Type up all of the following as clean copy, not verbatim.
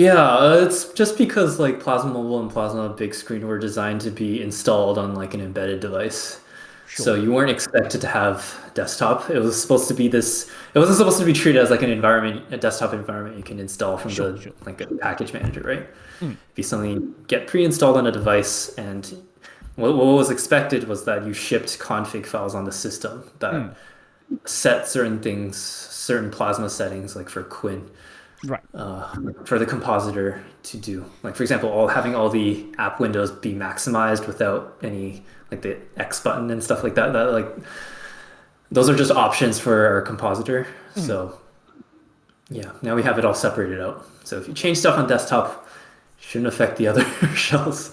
Yeah, it's just because like Plasma Mobile and Plasma Big Screen were designed to be installed on like an embedded device. So Sure. you weren't expected to have desktop. It was supposed to be this, it wasn't supposed to be treated as like an environment, a desktop environment you can install from Sure, the sure. like a package manager, right? Mm, It'd be something you get pre-installed on a device, and what was expected was that you shipped config files on the system mm. that set certain things, certain Plasma settings, like for Quinn, Right. for the compositor to do. Like for example, having all the app windows be maximized without any like the X button and stuff like that. That like those are just options for our compositor. Mm. So yeah, now we have it all separated out. So if you change stuff on desktop, it shouldn't affect the other shells.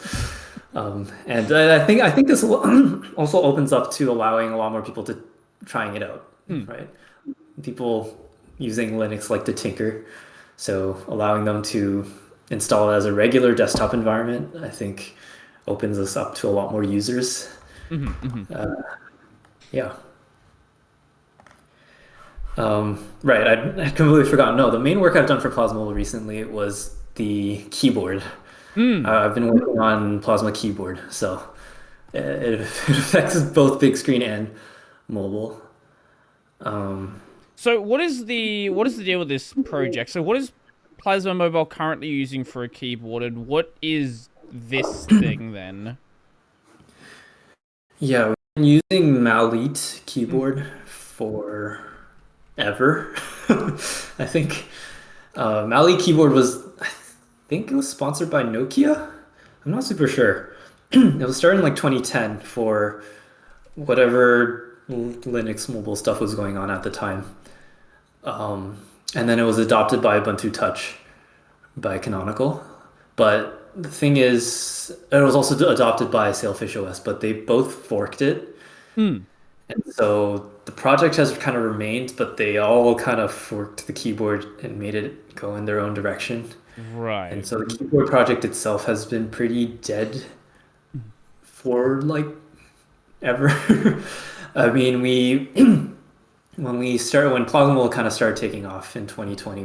And I think this also opens up to allowing a lot more people to trying it out, Mm. right? People using Linux like to tinker, so allowing them to install it as a regular desktop environment, I think, opens us up to a lot more users. Mhm, mhm. Yeah. Right. I'd completely forgotten. No, the main work I've done for Plasma recently was the keyboard. Mm. I've been working on Plasma keyboard, so it affects both big screen and mobile. Um, So what is the deal with this project? So what is Plasma Mobile currently using for a keyboard, and what is this thing then? yeah, we've been using Maliit Mm. keyboard for ever. I think Maliit keyboard was, I think it was sponsored by Nokia. I'm not super sure. It was started in like 2010 for whatever Linux mobile stuff was going on at the time. Um, and then it was adopted by Ubuntu Touch by Canonical. But the thing is, it was also adopted by Sailfish OS, but they both forked it. Mm. And so the project has kind of remained, but they all kind of forked the keyboard and made it go in their own direction. And Right. so the keyboard project itself has been pretty dead Mm. for like ever. I mean, when Plausible kind of started taking off in 2020,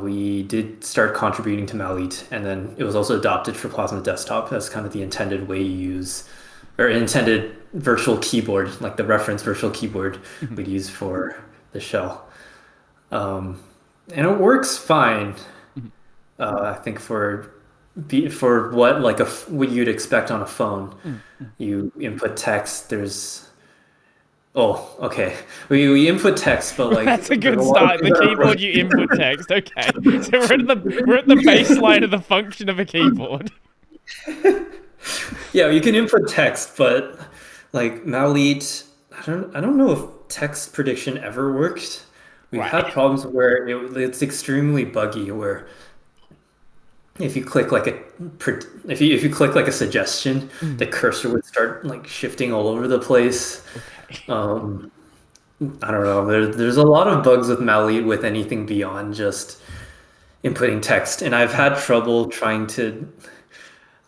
we did start contributing to Maliit, and then it was also adopted for Plasma Desktop as kind of the intended way you use, or intended virtual keyboard, like the reference virtual keyboard Mhm. we'd use for the shell. Um, and it works fine, Mhm. I think for what like what you'd expect on a phone. Mm. Mm. You input text. Oh, okay. We input text, but like That's a there's a good lot of start. things The that are keyboard, you input text. Okay, so we're at the baseline of the function of a keyboard. yeah, you can input text, but like Maliit, I don't know if text prediction ever worked. We've Right. had problems where it's extremely buggy, where if you click like a if you click like a suggestion, the Mm. cursor would start like shifting all over the place. Okay. Um, I don't know. There's a lot of bugs with Maliit with anything beyond just inputting text, and I've had trouble trying to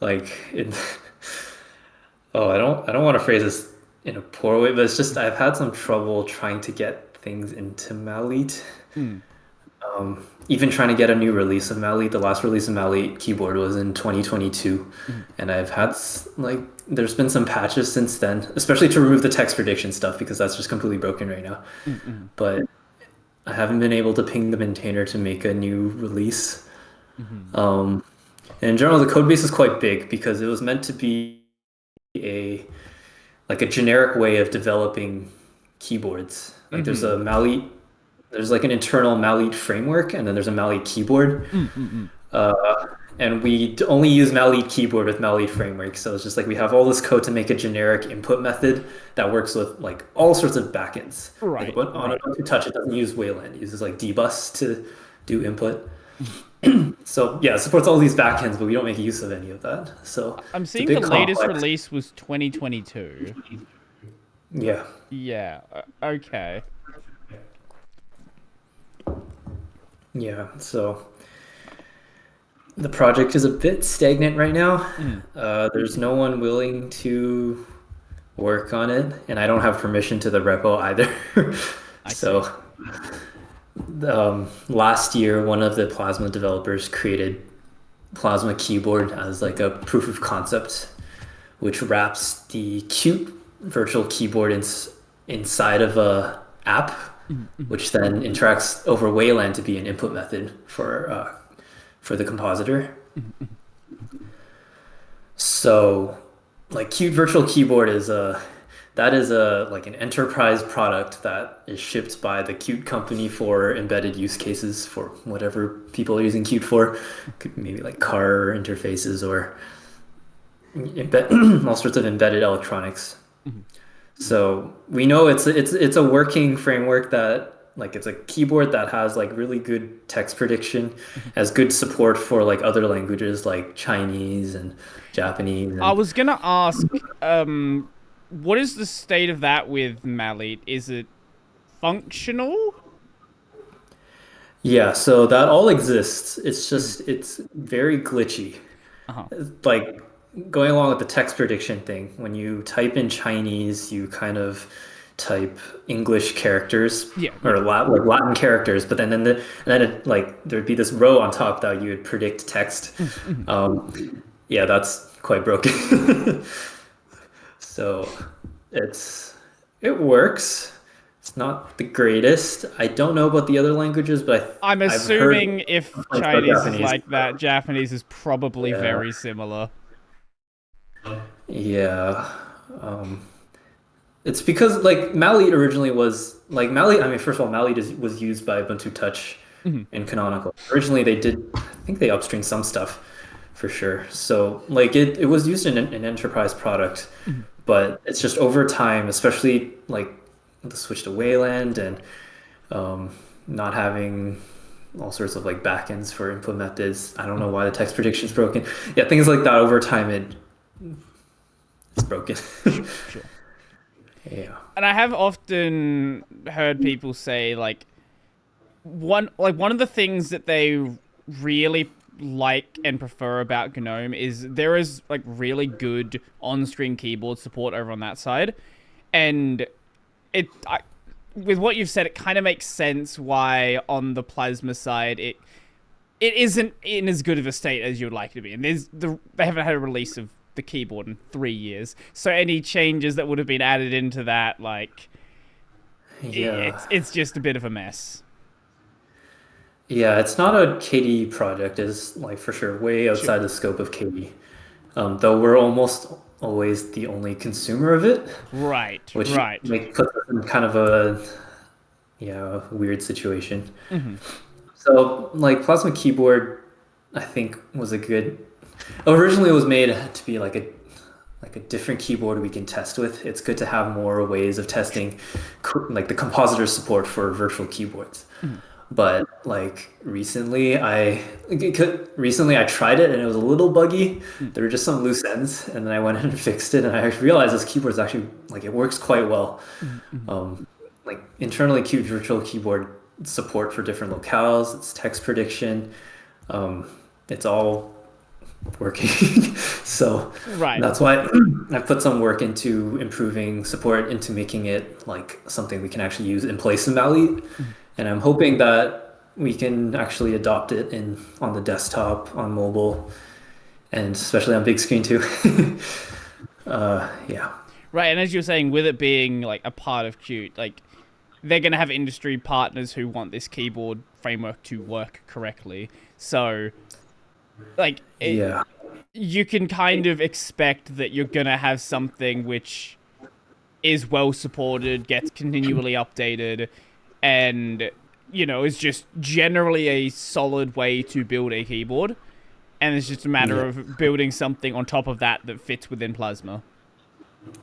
like it, oh, I don't want to phrase this in a poor way, but it's just I've had some trouble trying to get things into Maliit. Mm. Even trying to get a new release of Maliit. The last release of Maliit keyboard was in 2022, Mm. and I've had like there's been some patches since then, especially to remove the text prediction stuff because that's just completely broken right now. Mm. Mm. But I haven't been able to ping the maintainer to make a new release. Mhm. Um, and in general, the code base is quite big because it was meant to be a like a generic way of developing keyboards. Like Mhm. there's like an internal Maliit framework, and then there's a Maliit keyboard. Mm. Mm. Mm. Uh, and we only use Maliit keyboard with Maliit framework. So it's just like we have all this code to make a generic input method that works with like all sorts of backends. Like Right. on Right. Ubuntu Touch, it doesn't use Wayland. It uses like dbus to do input. Mhm. So yeah, it supports all these backends, but we don't make use of any of that. So I'm it's a seeing the bit latest complex. release was 2022. Yeah. Yeah. Okay. Yeah. So the project is a bit stagnant right now. Mm. There's no one willing to work on it, and I don't have permission to the repo either. I see. So Last year, one of the Plasma developers created Plasma Keyboard as like a proof of concept, which wraps the Qt virtual keyboard inside of a app, Mhm. which then interacts over Wayland to be an input method for the compositor. Mhm. So, like Qt Virtual Keyboard is a that is a like an enterprise product that is shipped by the Qt company for embedded use cases for whatever people are using Qt for. Could maybe like car interfaces or all sorts of embedded electronics. Mhm. So we know it's a working framework that like it's a keyboard that has like really good text prediction, Mhm. has good support for like other languages like Chinese and Japanese I and was gonna ask, what is the state of that with Maliit? Is it functional? yeah, so that all exists. It's Mhm. just it's very glitchy. Uh-huh. Like going along with the text prediction thing, when you type in Chinese, you kind of type English characters Yeah, or yeah. Like Latin characters, but and then it, like there'd be this row on top that you would predict text. Mhm. Mhm. Yeah, that's quite broken. So it works. It's not the greatest. I don't know about the other languages, but I'm I've heard assuming if complaints about Chinese is Japanese. like that, Japanese is probably Yeah, very similar. yeah. Um, it's because like Maliit originally was like Maliit. I mean, first of all, was used by Ubuntu Touch Mhm. and Canonical. Originally, they did. I think they upstreamed some stuff for sure. So like it was used in an enterprise product, Mhm. but it's just over time, especially like the switch to Wayland and um, not having all sorts of like backends for input methods. I don't know Mhm. why the text prediction is broken. Yeah, things like that over time it's broken. Sure, sure. Yeah. And I have often heard people say one of the things that they really like and prefer about GNOME is there is like really good on-screen keyboard support over on that side, and with what you've said, it kind of makes sense why on the Plasma side it isn't in as good of a state as you would like it to be. And they haven't had a release of the keyboard in 3 years, so any changes that would have been added into that, like Yeah. it's just a bit of a mess. Yeah, it's not a KDE project. It's like for sure way Sure. outside the scope of KDE. Though we're almost always the only consumer of it, Right, which right. puts us in kind of a yeah, weird situation. Hmm. So like Plasma Keyboard, I think was a good. Originally, it was made to be like a different keyboard we can test with. It's good to have more ways of testing, like the compositor support for virtual keyboards. Hmm. But like recently I tried it and it was a little buggy. Hmm. There were just some loose ends, and then I went in and fixed it, and I realized this keyboard is actually like it works quite well. Hmm. Hmm. Um, like internally Qt Virtual Keyboard support for different locales, it's text prediction, um, it's all working. So Right. that's why I put some work into improving support, into making it like something we can actually use in place of Mali. Hmm. And I'm hoping that we can actually adopt it in on the desktop, on mobile, and especially on big screen too. Yeah. Right, and as you're saying, with it being like a part of Qt, like they're gonna have industry partners who want this keyboard framework to work correctly. So, like, Yeah. you can kind of expect that you're gonna have something which is well supported, gets continually updated, and is just generally a solid way to build a keyboard. And it's just a matter Yeah. of building something on top of that that fits within Plasma.